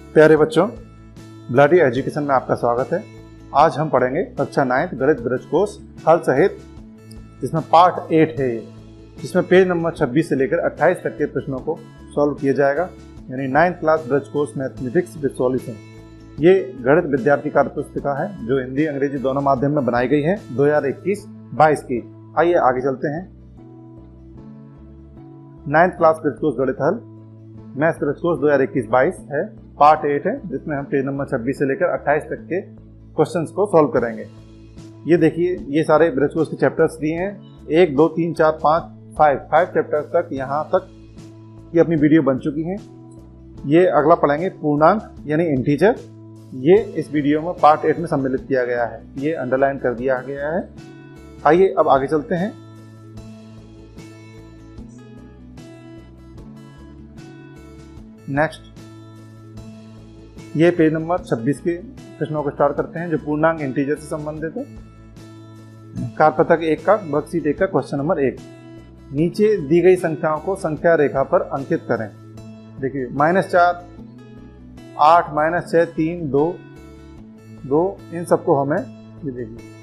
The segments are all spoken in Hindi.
प्यारे बच्चों, ब्लडी एजुकेशन में आपका स्वागत है। आज हम पढ़ेंगे कक्षा 9 गणित ब्रज कोर्स हल सहित, जिसमें पार्ट 8 है ये, जिसमें पेज नंबर 26 से लेकर 28 तक के प्रश्नों को सॉल्व किया जाएगा, यानी 9th class Braj course mathematics with solution. ये गणित विद्यार्थी कार्य पुस्तिका है जो हिंदी अंग्रेजी दोनों माध्यम में बनाई गई है 2021-22 की। आइए आगे चलते हैं। 9th क्लास ब्रज कोर्स गणित हल मैथ्स ब्रज कोर्स 2021-22 है, पार्ट 8 है, जिसमें हम पेज नंबर 26 से लेकर 28 तक के क्वेश्चंस को सॉल्व करेंगे। ये देखिए, ये सारे ब्रज कोर्स के चैप्टर्स दिए हैं, 1, 2, 3, 4, 5 चैप्टर्स तक, यहाँ तक ये अपनी वीडियो बन चुकी हैं। ये अगला पढ़ेंगे पूर्णांक यानी इंटीजर। ये इस वीडियो में पार्ट 8 में सम्मिलित किया गया है, ये अंडरलाइन कर दिया गया है। आइए अब आगे चलते हैं। नेक्स्ट, ये पेज नंबर 26 के प्रश्नों को स्टार्ट करते हैं जो पूर्णांक इंटीजर से संबंधित है। कारपत्रक 1 का वर्कशीट 1 का क्वेश्चन नंबर 1। नीचे दी गई संख्याओं को संख्या रेखा पर अंकित करें। देखिए, -4, 8, -6, 3, 2, इन सबको हमें ये देखिए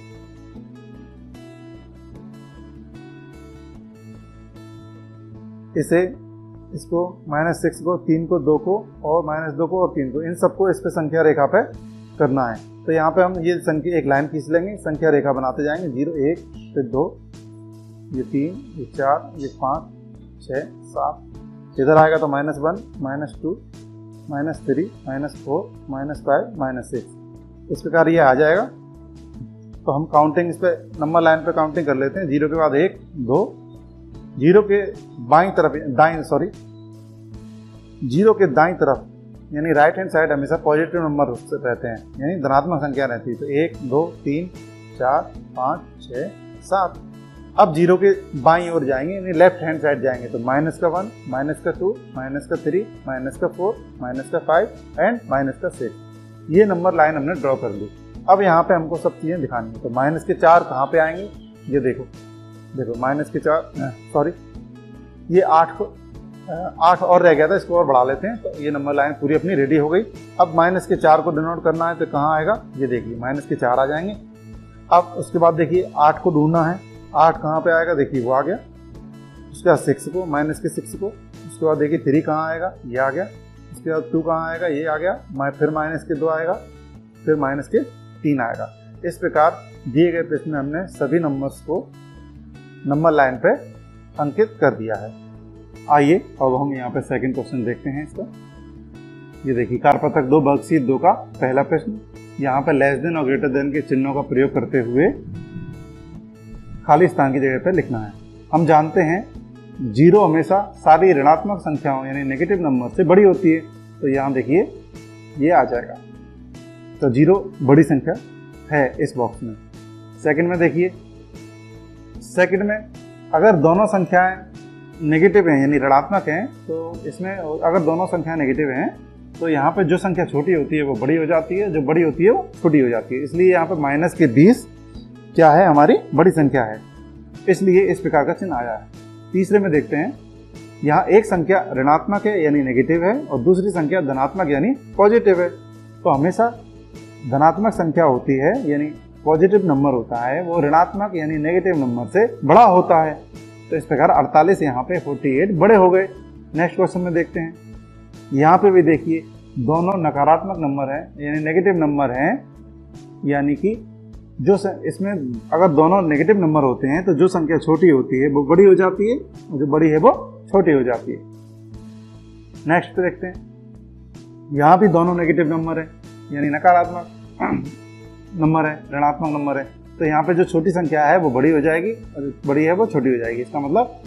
इसको -6 को, 3 को, 2 को और -2 को और 3 को, इन सबको इस पे संख्या रेखा पे करना है। तो यहाँ पे हम ये संख्या एक लाइन खींच लेंगे, संख्या रेखा बनाते जाएंगे। 0, 1, फिर 2, ये 3, ये 4, ये 5, 6, 7। इधर आएगा तो -1, -2, -3, -4, -5, -6। इस प्रकार ये आ जाएगा। तो हम काउंटिंग इस पे नंबर लाइन पे काउंटिंग कर लेते हैं। 0 के बाद 1, 2, 0 के बाईं तरफ, 0 के दाईं तरफ यानी राइट हैंड साइड हमेशा पॉजिटिव नंबर रहते हैं, यानी धनात्मक संख्या रहती है। तो 1, 2, 3, 4, 5, 6, 7। अब 0 के बाईं ओर जाएंगे, यानी लेफ्ट हैंड साइड जाएंगे तो -1, -2, -3, -4, -5 एंड -6। ये नंबर लाइन हमने ड्रॉ कर ली। अब यहाँ पे हमको सब चीज़ें दिखानी है। तो -4 कहाँ पे आएंगे, ये देखो -4, सॉरी, ये 8 और रह गया था, इसको और बढ़ा लेते हैं। तो ये नंबर लाइन पूरी अपनी रेडी हो गई। अब -4 को डिनोट करना है तो कहाँ आएगा, ये देखिए -4 आ जाएंगे। अब उसके बाद देखिए 8 को ढूंढना है। 8 कहाँ पे आएगा, देखिए वो आ गया। उसके बाद 6 को, -6 को। उसके बाद देखिए 3 कहाँ आएगा, ये आ गया। उसके बाद 2 कहाँ आएगा, ये आ गया। फिर -2 आएगा, फिर -3 आएगा। इस प्रकार दिए गए प्रश्न में हमने सभी नंबर्स को नंबर लाइन पे अंकित कर दिया है। आइए अब हम यहाँ पे सेकंड क्वेश्चन देखते हैं इसका। ये देखिए, कारपत्रक 2 वर्कशीट 2 का पहला प्रश्न। यहाँ पे लेस देन और ग्रेटर देन के चिन्हों का प्रयोग करते हुए खाली स्थान की जगह पे लिखना है। हम जानते हैं 0 हमेशा सारी ऋणात्मक संख्याओं यानी नेगेटिव नंबर से बड़ी होती है। तो यहाँ देखिए ये आ जाएगा। तो 0 बड़ी संख्या है इस बॉक्स में। सेकंड में देखिए, सेकंड में अगर दोनों संख्याएं नेगेटिव हैं यानी ऋणात्मक हैं, तो इसमें अगर दोनों संख्याएं नेगेटिव हैं तो यहाँ पे जो संख्या छोटी होती है वो बड़ी हो जाती है, जो बड़ी होती है वो छोटी हो जाती है। इसलिए यहाँ पे -20 क्या है, हमारी बड़ी संख्या है, इसलिए इस प्रकार का चिन्ह आया है। तीसरे में देखते हैं, यहाँ एक संख्या ऋणात्मक है यानी नेगेटिव है और दूसरी संख्या धनात्मक यानी पॉजिटिव है। तो हमेशा धनात्मक संख्या होती है यानी पॉजिटिव नंबर होता है, वो ऋणात्मक यानी नेगेटिव नंबर से बड़ा होता है। तो इस प्रकार 48 यहाँ पे 48 बड़े हो गए। नेक्स्ट क्वेश्चन में देखते हैं। यहाँ पे भी देखिए, दोनों नकारात्मक नंबर हैं यानी नेगेटिव नंबर हैं, यानी कि जो इसमें अगर दोनों नेगेटिव नंबर होते हैं तो जो संख्या छोटी होती है वो बड़ी हो जाती है और जो बड़ी है वो छोटी हो जाती है। नेक्स्ट पे देखते हैं, यहाँ भी दोनों नेगेटिव नंबर है यानी नकारात्मक नंबर है, ऋणात्मक नंबर है। तो यहाँ पे जो छोटी संख्या है वो बड़ी हो जाएगी और जो बड़ी है वो छोटी हो जाएगी। इसका मतलब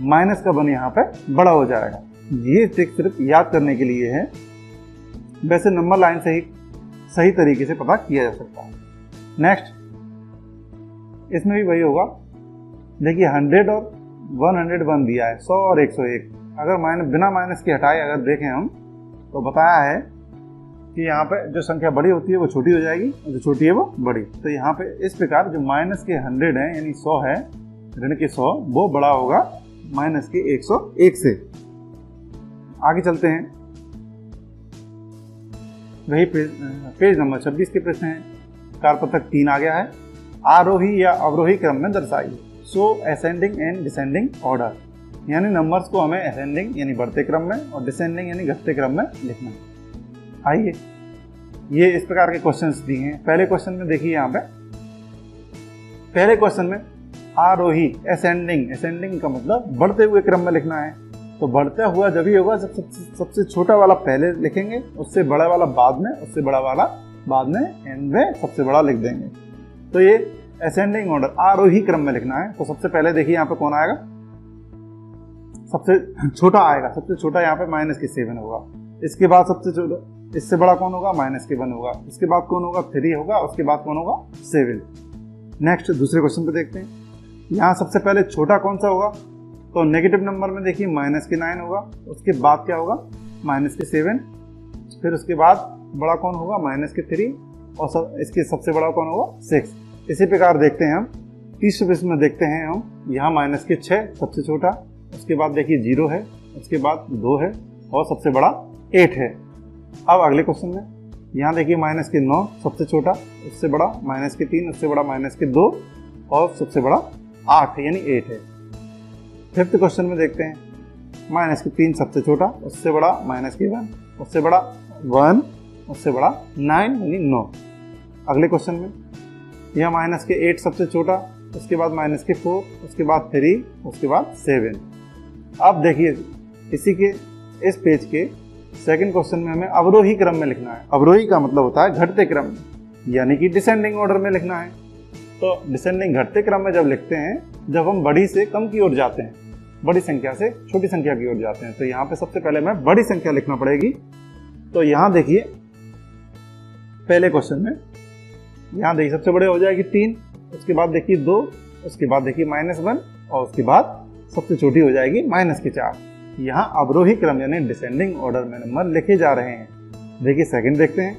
माइनस का 1 यहाँ पे बड़ा हो जाएगा। ये ट्रिक सिर्फ याद करने के लिए है, वैसे नंबर लाइन से ही सही तरीके से पता किया जा सकता है। नेक्स्ट, इसमें भी वही होगा। देखिए 100 और 101 दिया है, 100 और 101। अगर बिना माइनस के हटाए अगर देखें हम तो बताया है कि यहाँ पे जो संख्या बड़ी होती है वो छोटी हो जाएगी और जो छोटी है वो बड़ी। तो यहाँ पे इस प्रकार जो माइनस के 100 है यानी 100 है, ऋण के 100, वो बड़ा होगा माइनस के 101 से। आगे चलते हैं। वही पेज नंबर 26 के प्रश्न है। कारपत्रक 3 आ गया है। आरोही या अवरोही क्रम में दर्शाइए। सो असेंडिंग एंड डिसेंडिंग ऑर्डर, यानी नंबर्स को हमें असेंडिंग यानी बढ़ते क्रम में और डिसेंडिंग यानी घटते क्रम में लिखना है। आइए, ये इस प्रकार के क्वेश्चंस दिए हैं। पहले क्वेश्चन में देखिए, यहाँ पे पहले क्वेश्चन में आरोही असेंडिंग, असेंडिंग का मतलब बढ़ते हुए क्रम में लिखना है। तो बढ़ता हुआ जब ही होगा जब सबसे छोटा वाला पहले लिखेंगे, उससे बड़ा वाला बाद में, उससे बड़ा वाला बाद में, एंड में सबसे बड़ा लिख देंगे। तो ये असेंडिंग ऑर्डर आरोही क्रम में लिखना है। तो सबसे पहले देखिए यहाँ पे कौन आएगा, सबसे छोटा आएगा। सबसे छोटा यहाँ पे -7 होगा। इसके बाद सबसे छोटा, इससे बड़ा कौन होगा, -1 होगा। इसके बाद कौन होगा, 3 होगा। उसके बाद कौन होगा, 7। नेक्स्ट दूसरे क्वेश्चन पे देखते हैं। यहाँ सबसे पहले छोटा कौन सा होगा, तो नेगेटिव नंबर में देखिए -9 होगा। उसके बाद क्या होगा, -7। फिर उसके बाद बड़ा कौन होगा, -3। और इसके सबसे बड़ा कौन होगा, 6। इसी प्रकार देखते हैं हम तीसरे प्रश्न में देखते हैं हम, यहाँ -6 सबसे छोटा। उसके बाद देखिए 0 है, उसके बाद 2 है और सबसे बड़ा 8 है। अब अगले क्वेश्चन में यहाँ देखिए -9 सबसे छोटा, उससे बड़ा -3, उससे बड़ा -2 और सबसे बड़ा 8 है, यानी 8 है। फिफ्थ क्वेश्चन में देखते हैं -3 सबसे छोटा, उससे बड़ा -1, उससे बड़ा 1, उससे बड़ा 9 यानी 9। अगले क्वेश्चन में यह -8 सबसे छोटा, उसके बाद -4, उसके बाद 3, उसके बाद 7। अब देखिए इसी के इस पेज के सेकंड क्वेश्चन में हमें अवरोही क्रम में लिखना है। अवरोही का मतलब होता है घटते क्रम में, यानी कि डिसेंडिंग ऑर्डर में लिखना है। तो डिसेंडिंग घटते क्रम में जब लिखते हैं, जब हम बड़ी से कम की ओर जाते हैं, बड़ी संख्या से छोटी संख्या की ओर जाते हैं। तो यहाँ पे सबसे पहले हमें बड़ी संख्या लिखना पड़ेगी। तो यहाँ देखिए पहले क्वेश्चन में, यहाँ देखिए सबसे बड़े हो जाएगी 3, उसके बाद देखिए 2, उसके बाद देखिए -1 और उसके बाद सबसे छोटी हो जाएगी -4। यहाँ अवरोही क्रम यानी डिसेंडिंग ऑर्डर में नंबर लिखे जा रहे हैं। देखिए सेकंड देखते हैं,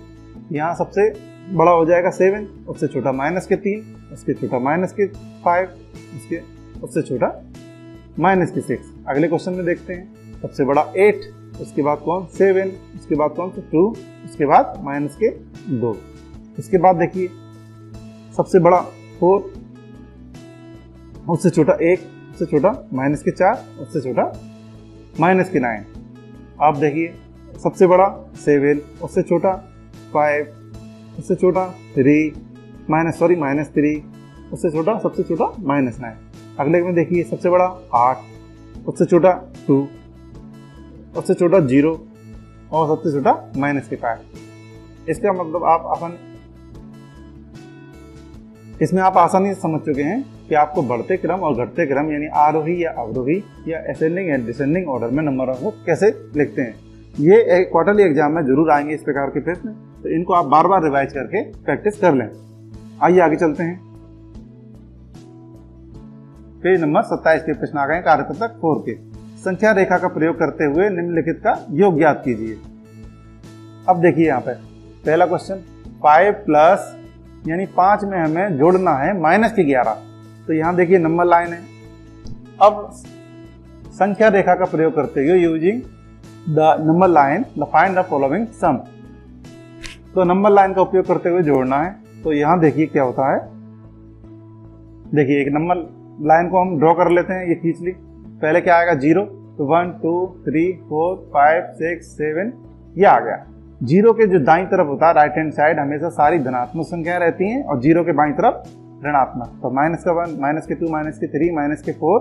यहाँ सबसे बड़ा हो जाएगा 7, उससे छोटा -3, उसके छोटा -5, उससे छोटा -6। अगले क्वेश्चन में देखते हैं, सबसे बड़ा 8, उसके बाद कौन 7, उसके बाद कौन 2, उसके बाद -2। इसके बाद देखिए सबसे बड़ा 4, उससे छोटा 1, उससे छोटा -4, उससे छोटा -9। आप देखिए सबसे बड़ा 7, उससे छोटा 5, उससे छोटा 3, -3, उससे छोटा सबसे छोटा -9। अगले में देखिए सबसे बड़ा 8, उससे छोटा 2, उससे छोटा 0 और सबसे छोटा -5। इसका मतलब आप इसमें आप आसानी से समझ चुके हैं कि आपको बढ़ते क्रम और घटते क्रम यानी आरोही या अवरोही या असेंडिंग या डिसेंडिंग ऑर्डर में नंबरों को कैसे लिखते हैं। ये क्वार्टरली एग्जाम में जरूर आएंगे इस प्रकार के प्रश्न, तो इनको आप बार बार रिवाइज करके प्रैक्टिस कर लें। आइए आगे चलते हैं। पेज नंबर 27 के प्रश्न आ गए कार्यपत्रक 4 के। संख्या रेखा का प्रयोग करते हुए निम्नलिखित का योग ज्ञात कीजिए। अब देखिए यहाँ पे पहला क्वेश्चन 5 प्लस यानी 5 में हमें जोड़ना है -11। तो यहाँ देखिए नंबर लाइन है। अब संख्या रेखा का प्रयोग करते हुए using the number line find the following sum. तो नंबर लाइन का उपयोग करते हुए जोड़ना है। तो यहाँ देखिए क्या होता है, देखिए एक नंबर लाइन को हम ड्रॉ कर लेते हैं, ये खींच ली। पहले क्या आएगा 0, तो 1 2 3 4 5 6 7 ये आ गया। 0 के जो दाईं तरफ होता है राइट हैंड साइड हमेशा सारी धनात्मक संख्याएं रहती हैं और 0 के बाईं तरफ ऋणात्मक। तो -1, -2, -3, -4,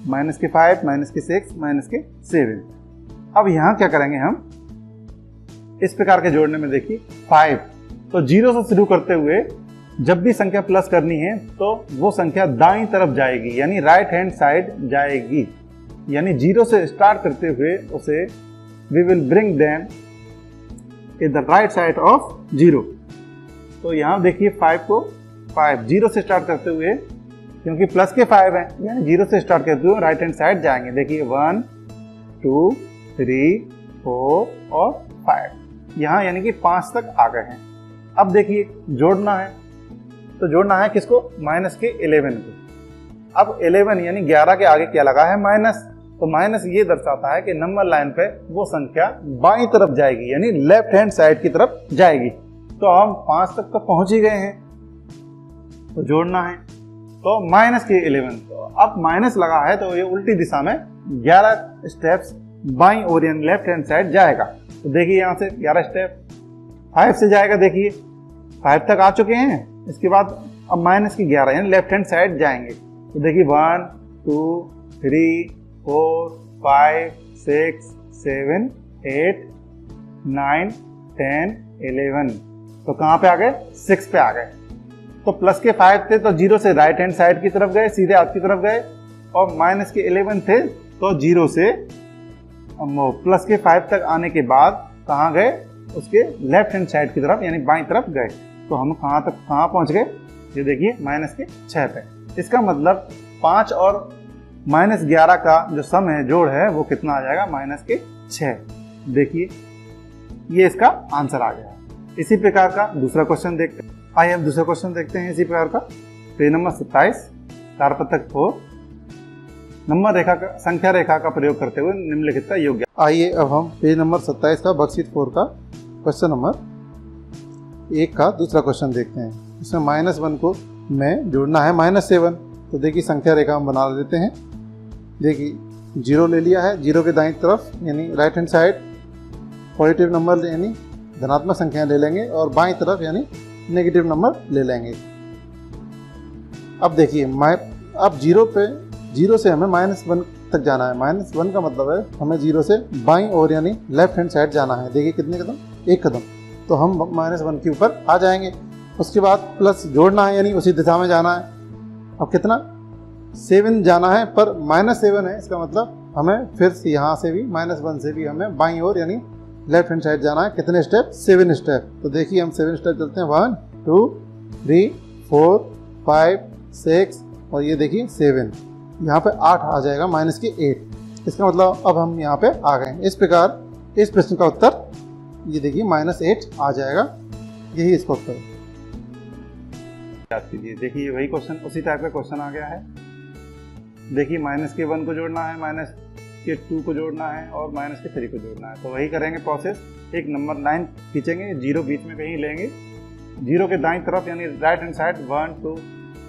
-5, -6, -7। अब यहाँ क्या करेंगे हम इस प्रकार के जोड़ने में, देखिए 5 तो 0 से शुरू करते हुए जब भी संख्या प्लस करनी है तो वो संख्या दाईं तरफ जाएगी यानी राइट हैंड साइड जाएगी। यानी 0 से स्टार्ट करते हुए उसे we will bring them in the right side of 0। तो यहाँ देखिए 5 को 0 से स्टार्ट करते हुए, क्योंकि प्लस के 5 हैं यानी 0 से स्टार्ट करते हुए राइट हैंड साइड जाएंगे। देखिए 1 2 3 4 और 5 यहाँ यानी कि 5 तक आ गए हैं। अब देखिए जोड़ना है, तो जोड़ना है किसको, -11 को। अब 11 यानी 11 के आगे क्या लगा है माइनस, तो माइनस ये दर्शाता है कि नंबर लाइन पे वो संख्या बाईं तरफ जाएगी, यानी लेफ्ट हैंड साइड की तरफ जाएगी। तो हम 5 तक तो पहुंच ही गए हैं, तो जोड़ना है तो माइनस के 11। तो अब माइनस लगा है तो ये उल्टी दिशा में 11 स्टेप्स बाईं ओर यानी लेफ्ट हैंड साइड जाएगा। तो देखिए यहाँ से 11 स्टेप 5 से जाएगा, देखिए 5 तक आ चुके हैं। इसके बाद अब माइनस की 11 यानी लेफ्ट हैंड साइड जाएंगे। तो देखिए 1 2 3 4 5 6 7 8 9 10 11। तो कहाँ पे आ गए? 6 पे आ गए। तो प्लस के 5 थे तो 0 से राइट हैंड साइड की तरफ गए, सीधे हाथ की तरफ गए, और माइनस के 11 थे तो 0 से प्लस के 5 तक आने के बाद कहाँ गए? उसके लेफ्ट हैंड साइड की तरफ यानी बाईं तरफ गए। तो हम कहाँ पहुंच गए? ये देखिए माइनस के 6 पे। इसका मतलब 5 और माइनस 11 का जो सम है, जोड़ है, वो कितना आ जाएगा? माइनस के 6। देखिए ये इसका आंसर आ गया। इसी प्रकार का दूसरा क्वेश्चन देखते हैं। आइए हम दूसरा क्वेश्चन देखते हैं इसी प्रकार का। पेज नंबर 27, कारपत्रक 4, नंबर रेखा का संख्या रेखा का प्रयोग करते हुए निम्नलिखित का योग्य। आइए अब हम पेज नंबर 27 का वर्कशीट 4 का क्वेश्चन नंबर 1 का दूसरा क्वेश्चन देखते हैं। इसमें -1 को में जोड़ना है -7। तो देखिए संख्या रेखा हम बना लेते हैं। देखिए 0 ले लिया है, 0 के दाईं तरफ यानी right hand side positive number यानी धनात्मक संख्याएं ले लेंगे, और बाईं तरफ यानी नेगेटिव नंबर ले लेंगे। अब देखिए अब 0 से हमें -1 तक जाना है। -1 का मतलब है हमें 0 से बाईं ओर यानी लेफ्ट हैंड साइड जाना है। देखिए कितने कदम? 1 कदम। तो हम -1 के ऊपर आ जाएंगे। उसके बाद प्लस जोड़ना है यानी उसी दिशा में जाना है। अब कितना? 7 जाना है, पर -7 है, इसका मतलब हमें फिर से यहाँ से भी -1 से भी हमें बाईं ओर यानी लेफ्ट हैंड साइड जाना है। कितने स्टेप? 7 स्टेप। तो देखिए हम 7 स्टेप चलते हैं। 1 2 3 4 5 6 और ये देखिए 7। यहाँ पे 8 आ जाएगा, माइनस के 8। इसका मतलब अब हम यहाँ पे आ गए। इस प्रकार इस प्रश्न का उत्तर ये देखिए -8 आ जाएगा। यही इसका उत्तर है। याद कीजिए, देखिए वही क्वेश्चन, उसी टाइप का क्वेश्चन आ गया है। देखिए माइनस के 1 को जोड़ना है, माइनस के 2 को जोड़ना है और माइनस के 3 को जोड़ना है। तो वही करेंगे प्रोसेस। एक नंबर लाइन खींचेंगे, 0 बीच में कहीं लेंगे, 0 के दाईं तरफ यानी राइट हैंड साइड 1 2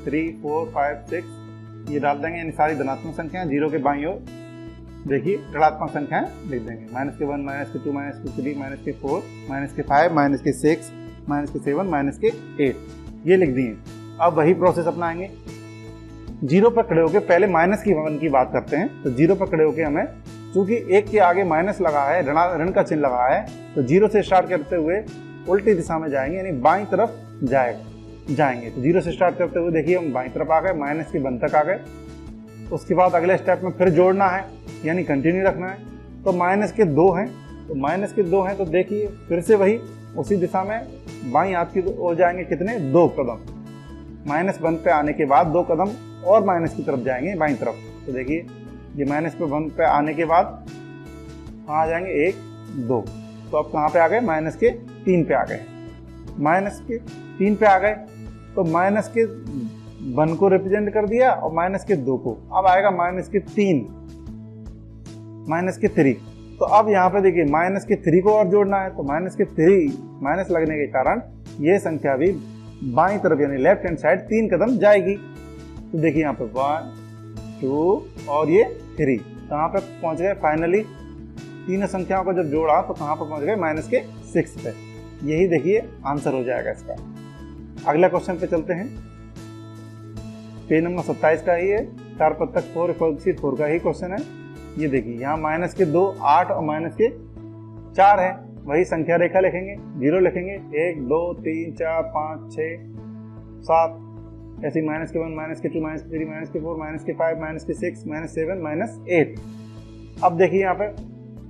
3 4 5 6 ये डाल देंगे, यानी सारी धनात्मक संख्याएं। 0 के बाईं ओर देखिए ऋणात्मक संख्याएं लिख देंगे। -1 -2 -3 -4 -5 -6 -7 -8 ये लिख दिए। अब वही प्रोसेस अपनाएंगे। 0 पर खड़े होकर पहले -1 की बात करते हैं। तो 0 पर खड़े होकर हमें, चूंकि 1 के आगे माइनस लगा है, ऋण का चिन्ह लगा है, तो 0 से स्टार्ट करते हुए उल्टी दिशा में जाएंगे, यानी बाईं तरफ जाएंगे। तो 0 से स्टार्ट करते हुए देखिए हम बाईं तरफ आ गए, माइनस के 1 तक आ गए। उसके बाद अगले स्टेप में फिर जोड़ना है, यानी कंटिन्यू रखना है। तो माइनस के 2 हैं, तो देखिए फिर से वही उसी दिशा में बाईं हाथ की ओर जाएंगे। कितने? 2 कदम। -1 पे आने के बाद 2 कदम और माइनस की तरफ जाएंगे, बाईं तरफ। तो देखिए ये -1 पे आने के बाद कहाँ आ जाएंगे? 1 2। तो अब कहाँ पे आ गए? -3 पे आ गए। -3 पे आ गए तो -1 को रिप्रेजेंट कर दिया और -2 को। अब आएगा -3 तो अब यहाँ पे देखिए -3 को और जोड़ना है। तो -3 माइनस लगने के कारण ये संख्या भी बाईं तरफ यानी लेफ्ट हैंड साइड 3 कदम जाएगी। तो देखिए यहाँ पे 1 2 और ये 3 कहाँ पे पहुंच गए? फाइनली तीनों संख्याओं को जब जोड़ा तो कहाँ पर पहुंच गए? -6 पे। यही देखिए आंसर हो जाएगा इसका। अगला क्वेश्चन पे चलते हैं। पेज नंबर 27 का ही है, कारपत्रक 4 वर्कशीट 4 का ही क्वेश्चन है। ये देखिए यहाँ -2 8 और -4 है। वही संख्या रेखा लिखेंगे, 0 लिखेंगे, 1 2 3 4 5 6 7 ऐसे -1 -2 -3 -4 -5 -6 -7 अब देखिए यहाँ पे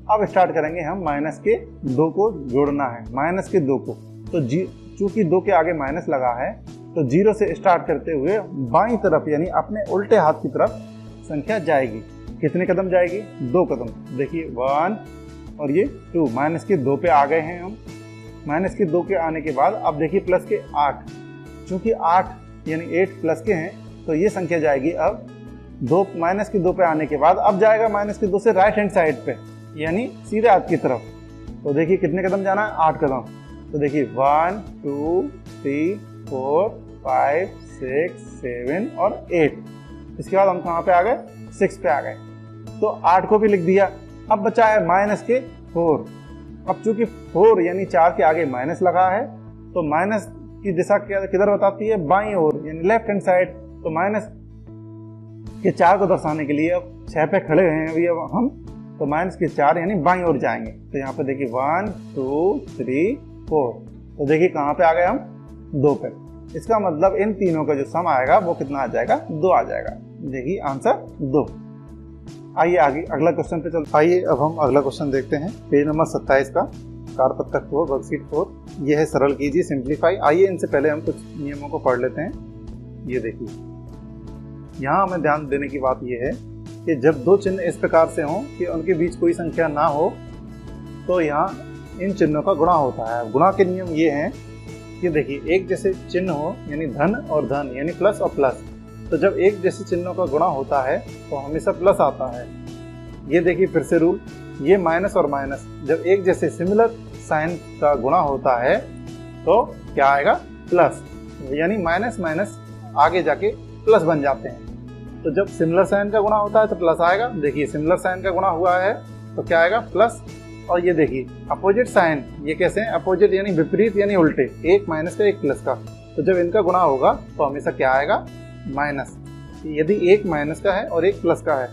अब स्टार्ट करेंगे हम -2 को जोड़ना है। -2 को तो चूंकि 2 के आगे माइनस लगा है तो 0 से स्टार्ट करते हुए बाईं तरफ यानी अपने उल्टे हाथ की तरफ संख्या जाएगी। कितने कदम जाएगी? 2 कदम। देखिए 1 और ये 2 -2 पे आ गए हैं हम। -2 के आने के बाद अब देखिए +8, चूंकि 8 यानी 8 प्लस के हैं तो ये संख्या जाएगी अब दो माइनस के 2 पे आने के बाद अब जाएगा माइनस के 2 से राइट हैंड साइड पे, यानी सीधे हाथ की तरफ। तो देखिए कितने कदम जाना है, 8 कदम। तो देखिए 1 2 3 4 5 6 7 और 8। इसके बाद हम कहाँ पे आ गए, 6 पे आ गए। तो 8 को भी लिख दिया। अब बचा है माइनस के 4। अब चूंकि 4 यानी 4 के आगे माइनस लगा है, तो माइनस की दिशा किधर बताती है, बाईं ओर, यानी लेफ्ट हैंड साइड। तो माइनस के 4 को दर्शाने के लिए अब 6 पे खड़े हैं अभी अब हम, तो माइनस के 4 यानी बाईं ओर जाएंगे। तो यहाँ पे देखिए 1 2 3 4। तो देखिए कहाँ पे आ गए हम, 2 पे। इसका मतलब इन तीनों का जो सम आएगा वो कितना आ जाएगा, 2 आ जाएगा। देखिए आंसर 2। आइए आगे अगला क्वेश्चन पे चलते। आइए अब हम अगला क्वेश्चन देखते हैं, पेज नंबर 27 का, कारपत्रक 4 वर्कशीट 4। ये है सरल कीजिए, सिंप्लीफाई। आइए इनसे पहले हम कुछ नियमों को पढ़ लेते हैं। ये देखिए यहाँ हमें ध्यान देने की बात यह है कि जब दो चिन्ह इस प्रकार से हों कि उनके बीच कोई संख्या ना हो, तो यहाँ इन चिन्हों का गुणा होता है। गुणा के नियम ये हैं कि देखिए एक जैसे चिन्ह हो, यानी धन और धन, यानी प्लस और प्लस। तो जब एक जैसे चिन्हों का गुणा होता है तो हमेशा प्लस आता है। ये देखिए फिर से रूल, ये माइनस और माइनस, जब एक जैसे सिमिलर साइन का गुणा होता है तो क्या आएगा, प्लस, यानी माइनस माइनस आगे जाके प्लस बन जाते हैं। तो जब सिमिलर साइन का गुणा होता है तो प्लस आएगा। देखिए सिमिलर साइन का गुणा हुआ है तो क्या आएगा, प्लस। और ये देखिए अपोजिट साइन, ये कैसे हैं, अपोजिट यानी विपरीत, यानी उल्टे, एक माइनस का एक प्लस का। तो जब इनका गुणा होगा तो हमेशा क्या आएगा, माइनस। यदि एक माइनस का है और एक प्लस का है,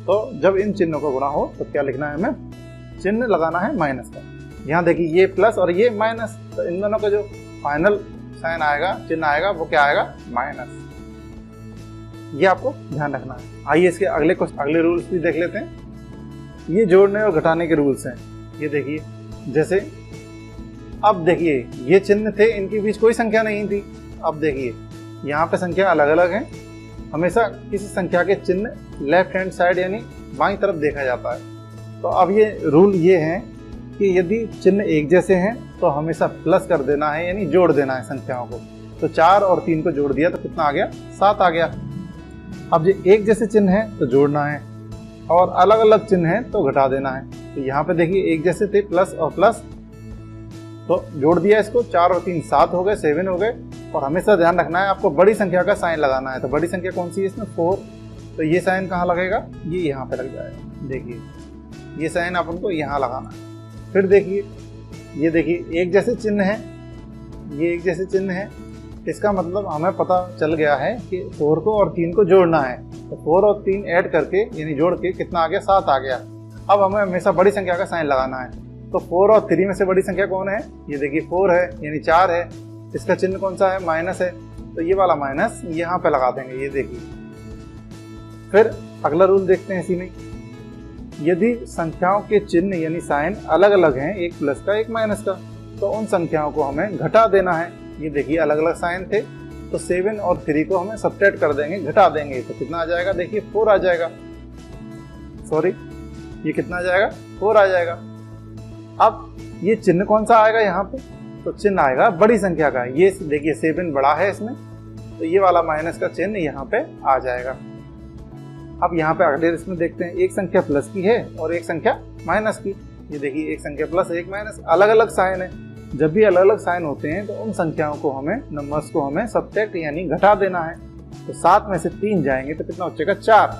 तो जब इन चिन्हों का गुणा हो तो क्या लिखना है, हमें चिन्ह लगाना है माइनस का। यहाँ देखिए ये प्लस और ये माइनस, तो इन दोनों का जो फाइनल साइन आएगा, चिन्ह आएगा, वो क्या आएगा, माइनस। ये आपको ध्यान रखना है। आइए इसके अगले रूल्स भी देख लेते हैं। ये जोड़ने और घटाने के रूल्स हैं। ये देखिए जैसे अब देखिए ये चिन्ह थे, इनके बीच कोई संख्या नहीं थी। अब देखिए यहाँ पे संख्या अलग अलग है। हमेशा किसी संख्या के चिन्ह लेफ्ट हैंड साइड यानी बाईं तरफ देखा जाता है। तो अब ये रूल ये है कि यदि चिन्ह एक जैसे हैं तो हमेशा प्लस कर देना है, यानी जोड़ देना है संख्याओं को। तो 4 और 3 को जोड़ दिया तो कितना आ गया, 7 आ गया। अब ये एक जैसे चिन्ह है तो जोड़ना है, और अलग अलग चिन्ह है तो घटा देना है। तो यहाँ पे देखिए एक जैसे थे, प्लस और प्लस, तो जोड़ दिया इसको, 4 और 3 7 हो गए, 7 हो गए। और हमेशा ध्यान रखना है आपको बड़ी संख्या का साइन लगाना है। तो बड़ी संख्या कौन सी है इसमें, 4। तो ये साइन कहाँ लगेगा, ये यहाँ पे लग जाएगा। देखिए ये साइन अपन को यहाँ लगाना है। फिर देखिए ये देखिए एक जैसे चिन्ह है, ये एक जैसे चिन्ह है, इसका मतलब हमें पता चल गया है कि 4 को और 3 को जोड़ना है। तो 4 और 3 ऐड करके यानी जोड़ के कितना आ गया, 7 आ गया। अब हमें हमेशा बड़ी संख्या का साइन लगाना है। तो 4 और 3 में से बड़ी संख्या कौन है, ये देखिए 4 है, यानी 4 है। इसका चिन्ह कौन सा है, माइनस है। तो ये वाला माइनस यहाँ पे लगा देंगे, ये देखिए। फिर अगला रूल देखते हैं इसी में। यदि संख्याओं के चिन्ह यानी साइन अलग अलग हैं, एक प्लस का एक माइनस का, तो उन संख्याओं को हमें घटा देना है। ये देखिए अलग अलग साइन थे, तो 7 और 3 को हमें सब्ट्रैक्ट कर देंगे, घटा देंगे। तो कितना आ जाएगा, देखिए 4 आ जाएगा। सॉरी, ये कितना आ जाएगा, 4 आ जाएगा। अब ये चिन्ह कौन सा आएगा यहाँ पे, तो चिन्ह आएगा बड़ी संख्या का। ये देखिए 7 बड़ा है इसमें, तो ये वाला माइनस का चिन्ह यहाँ पे आ जाएगा। अब यहाँ पे अगले इसमें देखते हैं, एक संख्या प्लस की है और एक संख्या माइनस की। ये देखिए एक संख्या प्लस एक माइनस, अलग अलग साइन है। जब भी अलग अलग साइन होते हैं तो उन संख्याओं को हमें, नंबर्स को हमें सब्ट्रैक्ट यानी घटा देना है। तो 7 में से 3 जाएंगे तो कितना बचेगा, 4।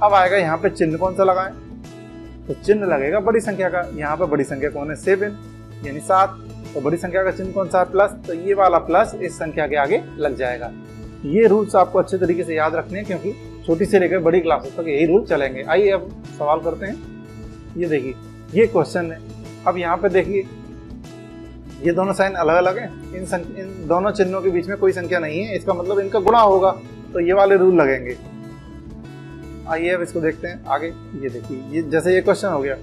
अब आएगा यहाँ पे चिन्ह कौन सा लगाएं, तो चिन्ह लगेगा बड़ी संख्या का। यहाँ पे बड़ी संख्या कौन है, 7 यानी 7। तो बड़ी संख्या का चिन्ह कौन सा है, प्लस। तो ये वाला प्लस इस संख्या के आगे लग जाएगा। ये रूल्स आपको अच्छे तरीके से याद रखने हैं, क्योंकि छोटी से लेकर बड़ी क्लासेस तक यही रूल चलेंगे। आइए अब सवाल करते हैं। ये देखिए ये क्वेश्चन है। अब यहाँ पे देखिए ये दोनों साइन अलग अलग हैं, इन दोनों चिन्हों के बीच में कोई संख्या नहीं है, इसका मतलब इनका गुणा होगा। तो ये वाले रूल लगेंगे। आइए अब इसको देखते हैं आगे। ये देखिए ये जैसे ये क्वेश्चन हो गया,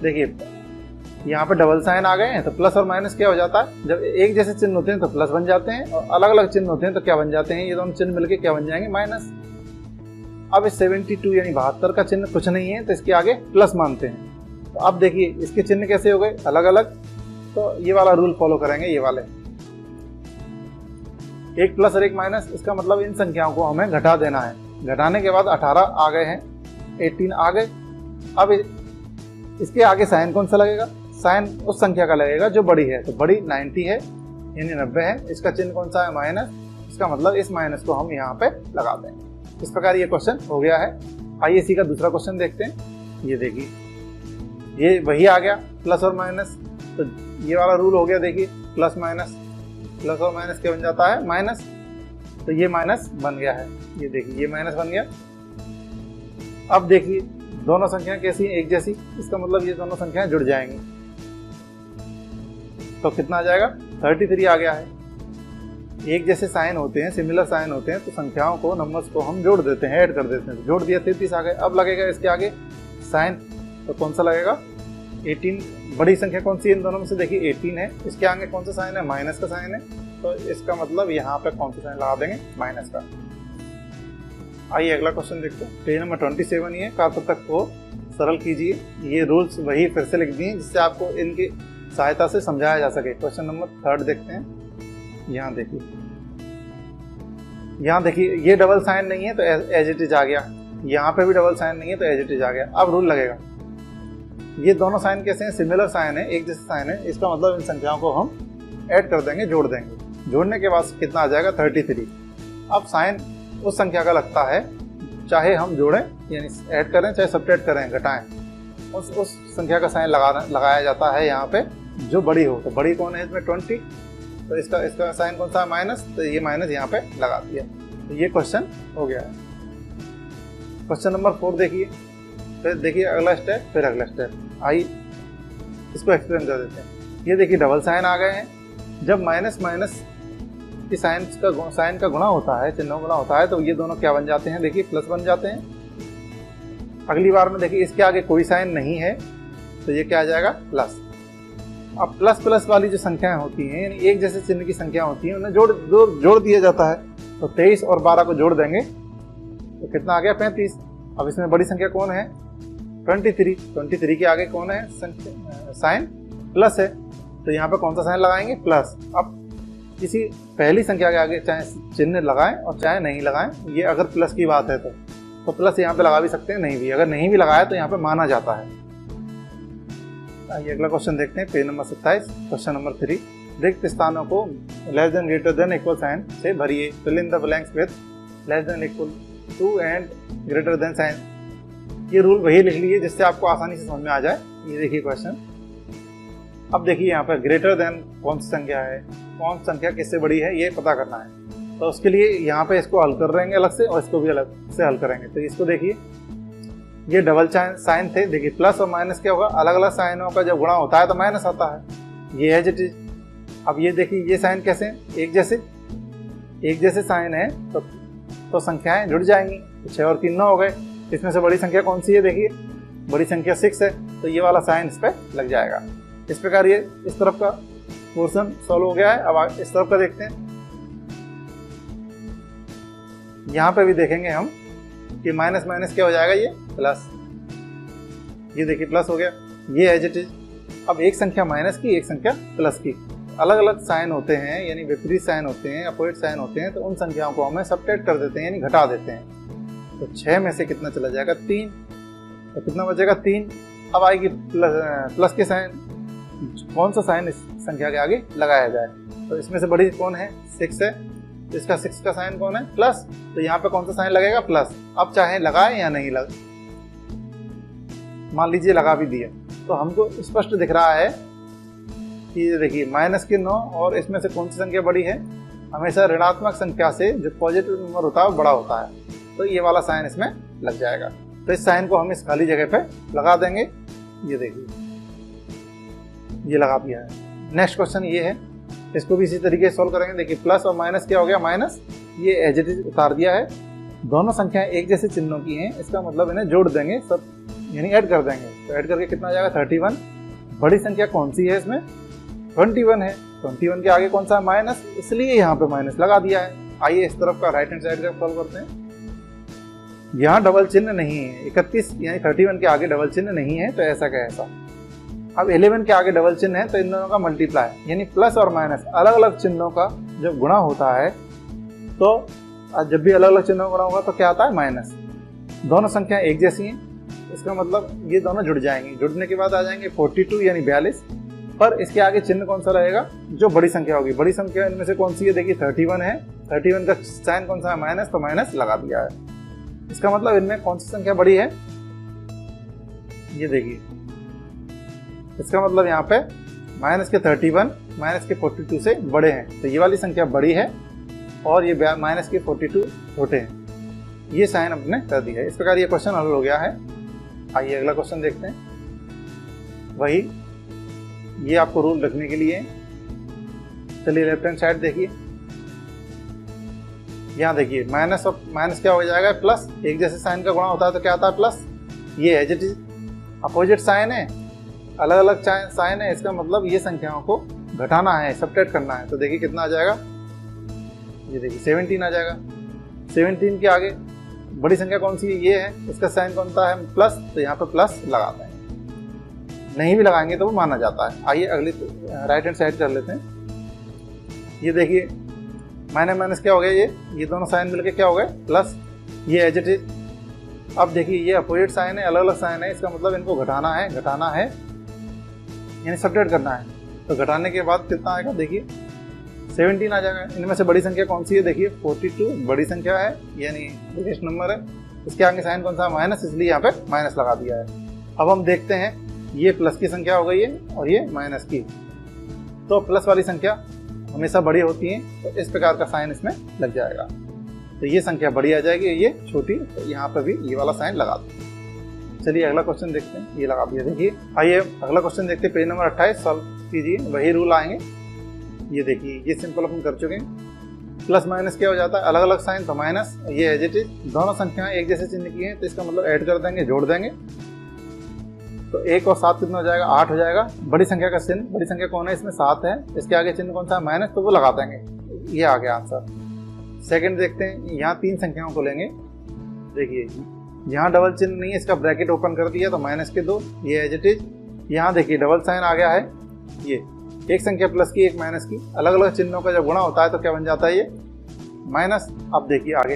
देखिए यहाँ पे डबल साइन आ गए हैं, तो प्लस और माइनस क्या हो जाता है, जब एक जैसे चिन्ह होते हैं तो प्लस बन जाते हैं, और अलग अलग चिन्ह होते हैं तो क्या बन जाते हैं, ये दोनों चिन्ह मिलके क्या बन जाएंगे, माइनस। अब इस 72 यानी 72 का चिन्ह कुछ नहीं है, तो इसके आगे प्लस मानते हैं। तो अब देखिए इसके चिन्ह कैसे हो गए, अलग अलग। तो ये वाला रूल फॉलो करेंगे, ये वाले, एक प्लस और एक माइनस, इसका मतलब इन संख्याओं को हमें घटा देना है। घटाने के बाद 18 आ गए हैं, 18 आ गए। अब इसके आगे साइन कौन सा लगेगा? साइन उस संख्या का लगेगा जो बड़ी है, तो बड़ी 90 है यानी 90 है। इसका चिन्ह कौन सा है? माइनस। इसका मतलब इस माइनस को हम यहाँ पे लगा देंगे। इस प्रकार ये क्वेश्चन हो गया है। आइए इसी का दूसरा क्वेश्चन देखते हैं। ये देखिए, ये वही आ गया प्लस और माइनस, तो ये वाला रूल हो गया। देखिए प्लस माइनस, प्लस और माइनस क्या बन जाता है? माइनस। तो ये माइनस बन गया है, ये देखिए ये माइनस बन गया। अब देखिए दोनों संख्याएं कैसी हैं? एक जैसी। इसका मतलब ये दोनों संख्याएं जुड़ जाएंगी, तो कितना आ जाएगा? 33 आ गया है। एक जैसे साइन होते हैं, सिमिलर साइन होते हैं, तो संख्याओं को, नंबर्स को हम जोड़ देते हैं, ऐड कर देते हैं। जोड़ दिया, 33 आ गए। अब लगेगा इसके आगे साइन, तो कौन सा लगेगा? 18। बड़ी संख्या कौन सी है इन दोनों में से? देखिए 18 है। इसके आगे कौन सा साइन है? माइनस का साइन है। तो इसका मतलब यहाँ पे कौन सा साइन लगा देंगे? माइनस का। आइए अगला क्वेश्चन देखते हैं। पेज नंबर 27 ये कारपत्रक को सरल कीजिए। ये रूल्स वही फिर से लिख दिए जिससे आपको इनकी सहायता से समझाया जा सके। क्वेश्चन नंबर 3 देखते हैं। यहाँ देखिए, यहाँ देखिए ये डबल साइन नहीं है तो एज इट इज आ गया। यहाँ पे भी डबल साइन नहीं है तो एज इट इज आ गया। अब रूल लगेगा। ये दोनों साइन कैसे हैं? सिमिलर साइन है, एक जैसे साइन है। इसका मतलब इन संख्याओं को हम ऐड कर देंगे, जोड़ देंगे। जोड़ने के बाद कितना आ जाएगा? 33। अब साइन उस संख्या का लगता है, चाहे हम जोड़ें यानी ऐड करें, चाहे सब्ट्रैक्ट करें, घटाएं, उस संख्या का साइन लगाया जाता है यहाँ पे जो बड़ी हो। तो बड़ी कौन है इसमें? 20। तो इसका साइन कौन सा है? माइनस। तो ये माइनस यहाँ पे लगा दिया। तो ये क्वेश्चन हो गया है। क्वेश्चन नंबर 4 देखिए। फिर देखिए अगला स्टेप, फिर अगला स्टेप। आइए इसको एक्सप्लेन कर देते हैं। ये देखिए डबल साइन आ गए हैं। जब माइनस माइनस की साइन का गुणा होता है, चिन्हों गुणा होता है, तो ये दोनों क्या बन जाते हैं? देखिए प्लस बन जाते हैं। अगली बार में देखिए इसके आगे कोई साइन नहीं है तो ये क्या आ जाएगा? प्लस। अब प्लस प्लस वाली जो संख्याएं होती हैं, यानी एक जैसे चिन्ह की संख्या होती हैं, उन्हें जोड़ दिया जाता है। तो 23 और 12 को जोड़ देंगे तो कितना आ गया? 35। अब इसमें बड़ी संख्या कौन है? 23। 23 के आगे कौन है? साइन प्लस है, तो यहाँ पे कौन सा साइन लगाएंगे? प्लस। अब किसी पहली संख्या के आगे चाहे चिन्ह लगाएं और चाहे नहीं लगाएं, ये अगर प्लस की बात है तो प्लस यहाँ पे लगा भी सकते हैं, नहीं भी। अगर नहीं भी लगाया तो यहाँ पे माना जाता है। आइए अगला क्वेश्चन देखते हैं। Page number 27, question number 3। रिक्त स्थानों को less than greater than equal sign से भरिए। Fill in the blanks with less than equal to and greater than sign. ये रूल वही लिख लीजिए जिससे आपको आसानी से समझ में आ जाए। ये देखिए क्वेश्चन। अब देखिए यहाँ पर ग्रेटर देन कौन सी संख्या है, कौन संख्या किससे बड़ी है, ये पता करना है। तो उसके लिए यहाँ पे इसको हल कर रहेंगे अलग से, और इसको भी अलग से हल करेंगे। तो इसको देखिए, ये डबल साइन थे। देखिए प्लस और माइनस क्या होगा? अलग अलग साइनों का जब गुणा होता है तो माइनस आता है। ये एज इट इज। अब ये देखिए ये साइन कैसे हैं? एक जैसे साइन है तो संख्याएं जुड़ जाएंगी। 6 और 3 9 हो गए। इसमें से बड़ी संख्या कौन सी है? देखिए बड़ी संख्या 6 है, तो ये वाला साइन इस पर लग जाएगा। इस प्रकार ये इस तरफ का पोर्शन सॉल्व हो गया है। अब इस तरफ का देखते हैं। यहाँ पे भी देखेंगे हम कि माइनस माइनस क्या हो जाएगा? ये प्लस। ये देखिए प्लस हो गया, ये एज इट इज। अब एक संख्या माइनस की, एक संख्या प्लस की, अलग अलग साइन होते हैं, यानी विपरीत साइन होते हैं, अपोजिट साइन होते हैं, तो उन संख्याओं को हमें सब्ट्रैक्ट कर देते हैं, यानी घटा देते हैं। तो 6 में से कितना चला जाएगा? 3। तो कितना बचेगा? 3। अब आएगी प्लस के साइन। कौन सा साइन इस संख्या के आगे लगाया जाए? तो इसमें से बड़ी कौन है? 6 है। तो इसका 6 का साइन कौन है? प्लस। तो यहाँ पे कौन सा साइन लगेगा? प्लस। अब चाहे लगाए या नहीं लगे, मान लीजिए लगा भी दिया, तो हमको स्पष्ट दिख रहा है कि देखिए माइनस के 9 और इसमें से कौन सी संख्या बड़ी है? हमेशा ऋणात्मक संख्या से जो पॉजिटिव नंबर होता है वो बड़ा होता है। तो ये वाला साइन इसमें लग जाएगा। तो इस साइन को हम इस खाली जगह पे लगा देंगे। ये देखिए ये लगा दिया है। नेक्स्ट क्वेश्चन ये है, इसको भी इसी तरीके से सॉल्व करेंगे। देखिए प्लस और माइनस क्या हो गया? माइनस। ये एज इट इज उतार दिया है। दोनों संख्याएं एक जैसे चिन्हों की हैं, इसका मतलब इन्हें जोड़ देंगे सब, यानी ऐड कर देंगे। तो ऐड करके कितना आ जाएगा? 31। बड़ी संख्या कौन सी है इसमें? 21 है। 21 के आगे कौन सा? माइनस, इसलिए यहाँ पे माइनस लगा दिया है। आइए इस तरफ का राइट हैंड साइड का सॉल्व करते हैं। यहाँ डबल चिन्ह नहीं है। 31 यानी 31 के आगे डबल चिन्ह नहीं है, तो ऐसा क्या ऐसा। अब 11 के आगे डबल चिन्ह है, तो इन दोनों का मल्टीप्लाई, यानी प्लस और माइनस अलग अलग चिन्हों का जब गुणा होता है तो और जब भी अलग अलग चिन्हों का गुणा होगा तो क्या आता है माइनस। दोनों संख्याएं एक जैसी हैं, इसका मतलब ये दोनों जुड़ जाएंगी। जुड़ने के बाद आ जाएंगे 42 यानी 42, पर इसके आगे चिन्ह कौन सा रहेगा, जो बड़ी संख्या होगी। बड़ी संख्या इनमें से कौन सी है, देखिए 31 है, 31 का साइन कौन सा है माइनस, तो माइनस लगा दिया है। इसका मतलब इनमें कौन सी संख्या बड़ी है, ये देखिए, इसका मतलब यहाँ पे माइनस के 31 माइनस के 42 से बड़े हैं, तो ये वाली संख्या बड़ी है और ये माइनस के 42 छोटे हैं। ये साइन हमने कर दिया है। इस प्रकार ये क्वेश्चन हल हो गया है। आइए अगला क्वेश्चन देखते हैं। वही ये आपको रूल रखने के लिए। चलिए लेफ्ट हैंड साइड देखिए, यहाँ देखिए माइनस और माइनस क्या हो जाएगा, प्लस। एक जैसे साइन का गुणा होता है तो क्या आता है, प्लस। ये as it is opposite sign है, अलग अलग साइन है, इसका मतलब ये संख्याओं को घटाना है, सब्ट्रैक्ट करना है। तो देखिए कितना आ जाएगा, ये देखिए 17 आ जाएगा। 17 के आगे बड़ी संख्या कौन सी है, ये है, इसका साइन कौन सा है, प्लस, तो यहाँ पे प्लस लगाते हैं। नहीं भी लगाएंगे तो वो माना जाता है। आइए अगली राइट हैंड साइड कर लेते हैं। ये देखिए माइनस क्या हो गया, ये दोनों साइन मिलके क्या हो गए, प्लस। ये एज इट इज। अब देखिए ये अपोजिट साइन है, अलग अलग साइन है, इसका मतलब इनको घटाना है यानी सब्ट्रैक्ट करना है। तो घटाने के बाद कितना आएगा, देखिए 17 आ जाएगा। इनमें से बड़ी संख्या कौन सी है, देखिए 42 बड़ी संख्या है, यानी बिगेस्ट नंबर है। इसके आगे साइन कौन सा है, माइनस, इसलिए यहाँ पे माइनस लगा दिया है। अब हम देखते हैं, ये प्लस की संख्या हो गई है और ये माइनस की। तो प्लस वाली संख्या हमेशा बड़ी होती है, तो इस प्रकार का साइन इसमें लग जाएगा। तो ये संख्या बड़ी आ जाएगी, ये छोटी, तो यहाँ पे भी ये वाला साइन लगा दो। चलिए अगला क्वेश्चन देखते हैं, ये लगा दिया। देखिए आइए अगला क्वेश्चन देखते हैं, पेज नंबर 28 सॉल्व कीजिए। वही रूल आएंगे। ये देखिए ये सिंपल अपन कर चुके हैं। प्लस माइनस क्या हो जाता है, अलग अलग साइन, तो माइनस। ये एज इट इज, दोनों संख्याएं एक जैसे चिन्ह की हैं, तो इसका मतलब ऐड कर देंगे, जोड़ देंगे। तो 1 और 7 कितना हो जाएगा, 8 हो जाएगा। बड़ी संख्या का चिन्ह, बड़ी संख्या कौन है, इसमें 7 है, इसके आगे चिन्ह कौन सा है, माइनस, तो वो लगा देंगे। ये आ गया आंसर। सेकंड देखते हैं, यहाँ 3 संख्याओं को लेंगे। देखिए यहाँ डबल चिन्ह नहीं है, इसका ब्रैकेट ओपन कर दिया, तो माइनस के 2, ये एज इट इज। यहाँ देखिए डबल साइन आ गया है, ये एक संख्या प्लस की, एक माइनस की। अलग अलग चिन्हों का जब गुणा होता है तो क्या बन जाता है, ये माइनस। अब देखिए आगे,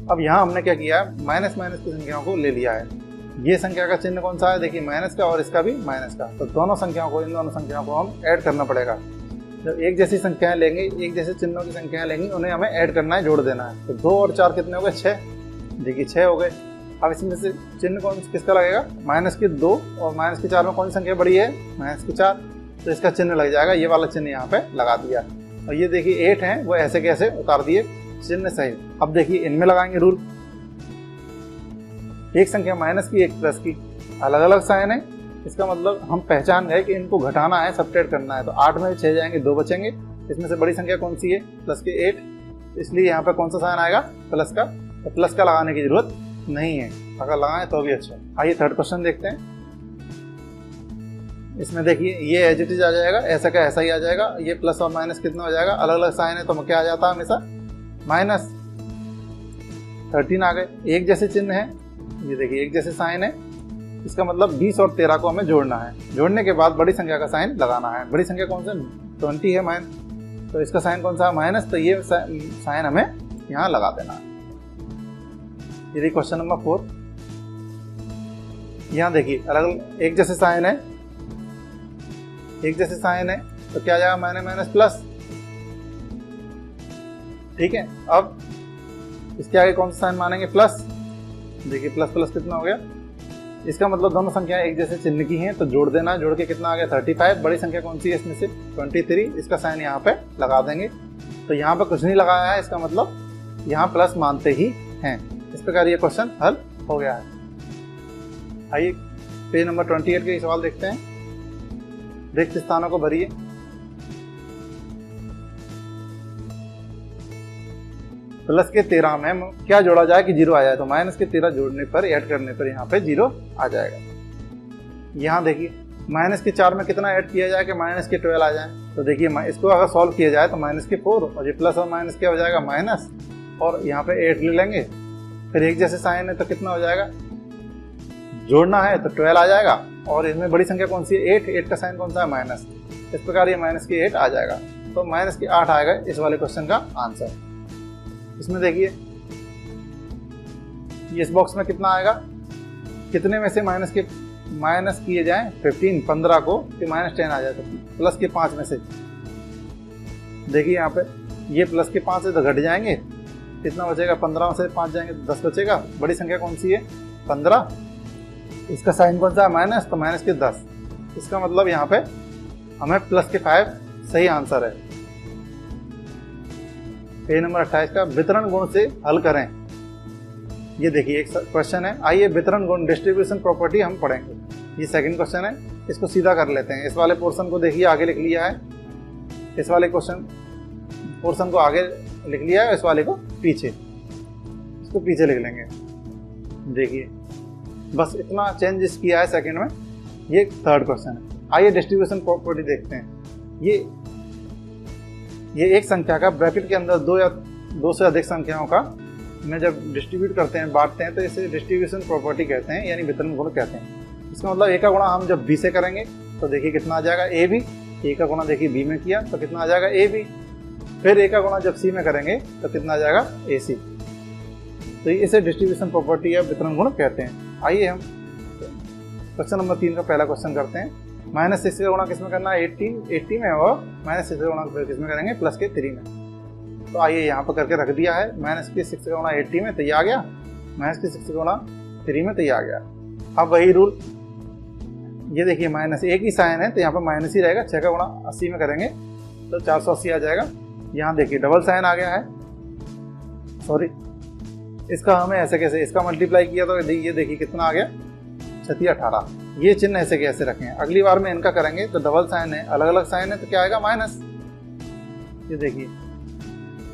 अब यहाँ हमने क्या किया है, माइनस की संख्याओं को ले लिया है। ये संख्या का चिन्ह कौन सा है, देखिए माइनस का, और इसका भी माइनस का। तो दोनों संख्याओं को, इन दोनों संख्याओं को हम ऐड करना पड़ेगा। जब एक जैसी संख्याएं लेंगे, एक जैसे चिन्हों की संख्याएं लेंगी, उन्हें हमें ऐड करना है, जोड़ देना है। तो 2 और 4 कितने हो गए, 6। देखिए 6 हो गए। अब इसमें से चिन्ह कौन किसका लगेगा, माइनस के 2 और माइनस के 4 में कौन सी संख्या बड़ी है, माइनस के 4, तो इसका चिन्ह लग जाएगा। ये वाला चिन्ह यहाँ पे लगा दिया। और ये देखिए 8 है, वो ऐसे कैसे उतार दिए चिन्ह सही। अब देखिए इनमें लगाएंगे रूल। एक संख्या माइनस की, एक प्लस की, अलग अलग साइन है, इसका मतलब हम पहचान गए कि इनको घटाना है, सब्ट्रैक्ट करना है। तो 8 में 6 जाएंगे, 2 बचेंगे। इसमें से बड़ी संख्या कौन सी है, प्लस के 8, इसलिए यहाँ पे कौन सा साइन आएगा, प्लस का। तो प्लस का लगाने की जरूरत नहीं है, अगर लगाएं तो भी अच्छा। आइए थर्ड क्वेश्चन देखते हैं। इसमें देखिए ये एज इट इज आ जाएगा, ऐसा का ऐसा ही आ जाएगा। ये प्लस और माइनस कितना हो जाएगा, अलग अलग साइन है तो क्या आ जाता है हमेशा, माइनस। 13 आ गए, एक जैसे चिन्ह है, ये देखिए एक जैसे साइन है, इसका मतलब 20 और 13 को हमें जोड़ना है। जोड़ने के बाद बड़ी संख्या का साइन लगाना है। बड़ी संख्या कौन सा, 20 है माइन, तो इसका साइन कौन सा है, माइनस। तो ये साइन हमें यहाँ लगा देना है। ये क्वेश्चन नंबर 4। यहाँ देखिए अलग एक जैसे साइन है, एक जैसे साइन है, तो क्या जाएगा, माइनस प्लस। ठीक है, अब इसके आगे कौन सा साइन मानेंगे, प्लस। देखिए प्लस प्लस कितना हो गया, इसका मतलब दोनों संख्याएं एक जैसे चिन्ह की हैं, तो जोड़ देना। जोड़ के कितना आ गया, 35। बड़ी संख्या कौन सी है इसमें से, 23, इसका साइन यहाँ पे लगा देंगे। तो यहाँ पे कुछ नहीं लगाया है, इसका मतलब यहाँ प्लस मानते ही हैं। इस प्रकार ये क्वेश्चन हल हो गया है। आइए पेज नंबर 28 के सवाल देखते हैं। रिक्त स्थानों को भरिए। प्लस के 13 में क्या जोड़ा जाए कि 0 आ जाए, तो माइनस के 13 जोड़ने पर, ऐड करने पर यहाँ पे 0 आ जाएगा। यहाँ देखिए माइनस के 4 में कितना ऐड किया जाए कि माइनस के 12 आ जाए, तो देखिए इसको अगर सॉल्व किया जाए तो माइनस के 4, और ये प्लस और माइनस क्या हो जाएगा, माइनस, और यहाँ पे 8 ले लेंगे। फिर एक जैसे साइन है तो कितना हो जाएगा, जोड़ना है तो 12 आ जाएगा, और इसमें बड़ी संख्या कौन सी है, 8 का साइन कौन सा है, माइनस। इस प्रकार ये माइनस के 8 आ जाएगा, तो माइनस के 8 आएगा इस वाले क्वेश्चन का आंसर। इसमें देखिए इस बॉक्स में कितना आएगा, कितने में से माइनस किए जाएं 15, 15 को कि -10 आ जाए, तो प्लस के 5 में से। देखिए यहाँ पे ये प्लस के 5 से तो घट जाएंगे, कितना बचेगा, 15 में से 5 जाएंगे तो 10 बचेगा। बड़ी संख्या कौन सी है, 15। इसका साइन कौन सा है, माइनस, तो माइनस के 10। इसका मतलब यहाँ पे हमें प्लस के 5 सही आंसर है। पेज नंबर 28 का वितरण गुण से हल करें। ये देखिए एक क्वेश्चन है, आइए वितरण गुण डिस्ट्रीब्यूशन प्रॉपर्टी हम पढ़ेंगे। ये सेकंड क्वेश्चन है, इसको सीधा कर लेते हैं। इस वाले पोर्शन को देखिए आगे लिख लिया है, इस वाले पोर्शन को आगे लिख लिया है, इस वाले को पीछे, इसको पीछे लिख लेंगे। देखिए बस इतना चेंज किया है सेकंड में। ये थर्ड क्वेश्चन है। आइए डिस्ट्रीब्यूशन प्रॉपर्टी देखते हैं। ये एक संख्या का ब्रैकेट के अंदर दो या दो से अधिक संख्याओं का में जब डिस्ट्रीब्यूट करते हैं, बांटते हैं, तो इसे डिस्ट्रीब्यूशन प्रॉपर्टी कहते हैं, यानी वितरण गुण कहते हैं। इसका मतलब ए का गुणा हम जब बी से करेंगे तो देखिए कितना आ जाएगा, ए बी। ए का गुणा देखिए बी में किया तो कितना आ जाएगा, ए बी। फिर ए का गुणा जब सी में करेंगे तो कितना आ जाएगा, ए सी। तो इसे डिस्ट्रीब्यूशन प्रॉपर्टी या वितरण गुण कहते हैं। आइए हम क्वेश्चन नंबर 3 का पहला क्वेश्चन करते हैं। -6 का गुणा किसमें करना है, 80 में, और -6 का गुणा किसमें करेंगे, प्लस के 3 में। तो आइए यहाँ पर करके रख दिया है। -6 का गुणा 80 में, तो ये आ गया। -6 का गुणा 3 में, तो ये आ गया। अब वही रूल, ये देखिए माइनस एक ही साइन है तो यहाँ पर माइनस ही रहेगा। 6 का गुणा 80 में करेंगे तो 480 आ जाएगा। यहाँ देखिए डबल साइन आ गया है, सॉरी, इसका हमें ऐसे कैसे, इसका मल्टीप्लाई किया तो ये देखिए कितना आ गया, 3618। ये चिन्ह ऐसे कैसे रखें, अगली बार में इनका करेंगे तो डबल साइन है, अलग अलग साइन है, तो क्या आएगा, माइनस। ये देखिए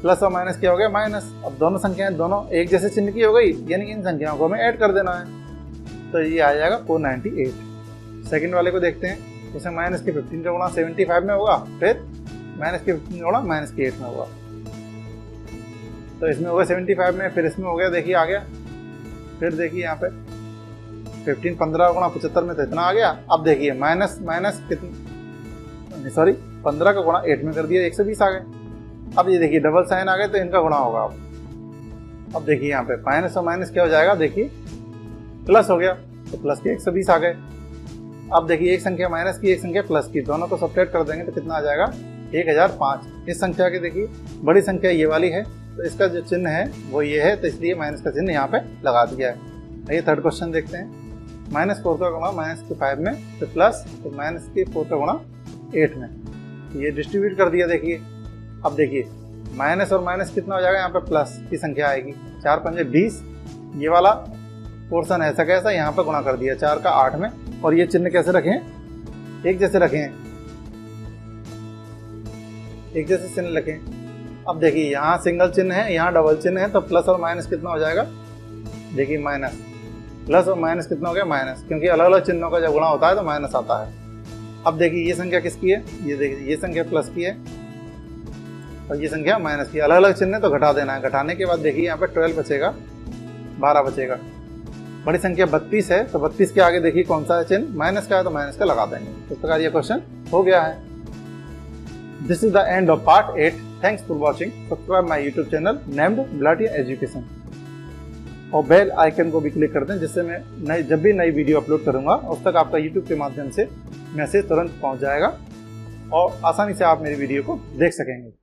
प्लस और माइनस क्या हो गया, माइनस। अब दोनों संख्याएं दोनों एक जैसे चिन्ह की हो गई, यानी इन संख्याओं को हमें ऐड कर देना है, तो ये आ जाएगा 498। सेकंड वाले को देखते हैं। इसमें माइनस के 15 का गुणा 75 में होगा, फिर माइनस के 15 का गुणा माइनस के 8 में होगा, तो इसमें होगा 75 में, फिर इसमें हो गया, देखिए आ गया। फिर देखिए यहाँ पे 15 का गुणा 75 में, तो इतना आ गया। अब देखिए माइनस कितना, सॉरी 15 का गुणा 8 में कर दिया, 120 आ गए। अब ये देखिए डबल साइन आ गए तो इनका गुणा होगा। अब देखिए यहाँ पे माइनस और माइनस क्या हो जाएगा, देखिए प्लस हो गया, तो प्लस के 120 आ गए। अब देखिए एक संख्या माइनस की, एक संख्या प्लस की, दोनों को सब्ट्रैक्ट कर देंगे तो कितना आ जाएगा, 1005। इस संख्या की देखिए बड़ी संख्या ये वाली है, तो इसका जो चिन्ह है वो ये है, तो इसलिए माइनस का चिन्ह यहाँ पे लगा दिया है। ये थर्ड क्वेश्चन देखते हैं। -4 का गुणा -5 में, तो प्लस, तो -4 का गुणा 8 में, ये डिस्ट्रीब्यूट कर दिया। देखिए अब देखिए माइनस और माइनस कितना हो जाएगा, यहाँ पे प्लस की संख्या आएगी, 4 पंजे 20। ये वाला पोर्शन ऐसा कैसा, यहाँ पे गुणा कर दिया 4 का 8 में, और ये चिन्ह कैसे रखें, एक जैसे रखें, एक जैसे चिन्ह रखें। अब देखिए यहाँ सिंगल चिन्ह है, यहाँ डबल चिन्ह है, तो प्लस और माइनस कितना हो जाएगा, देखिए माइनस, प्लस और माइनस कितना हो गया, माइनस, क्योंकि अलग अलग चिन्हों का जब गुणा होता है तो माइनस आता है। अब देखिए ये संख्या किसकी है, ये देखिए ये संख्या प्लस की है और ये संख्या माइनस की, अलग अलग चिन्ह तो घटा देना है। घटाने के बाद देखिए यहाँ पे 12 बचेगा, 12 बचेगा। बड़ी संख्या 32 है, तो 32 के आगे देखिए कौन सा है चिन्ह, माइनस का है, तो माइनस का लगा देंगे। इस प्रकार ये क्वेश्चन हो गया है। This is the end of part 8। Thanks for watching. Subscribe my YouTube channel named Gulatia education, और बेल आइकन को भी क्लिक कर दें, जिससे मैं जब भी नई वीडियो अपलोड करूंगा उस तक आपका यूट्यूब के माध्यम से मैसेज तुरंत पहुंच जाएगा और आसानी से आप मेरी वीडियो को देख सकेंगे।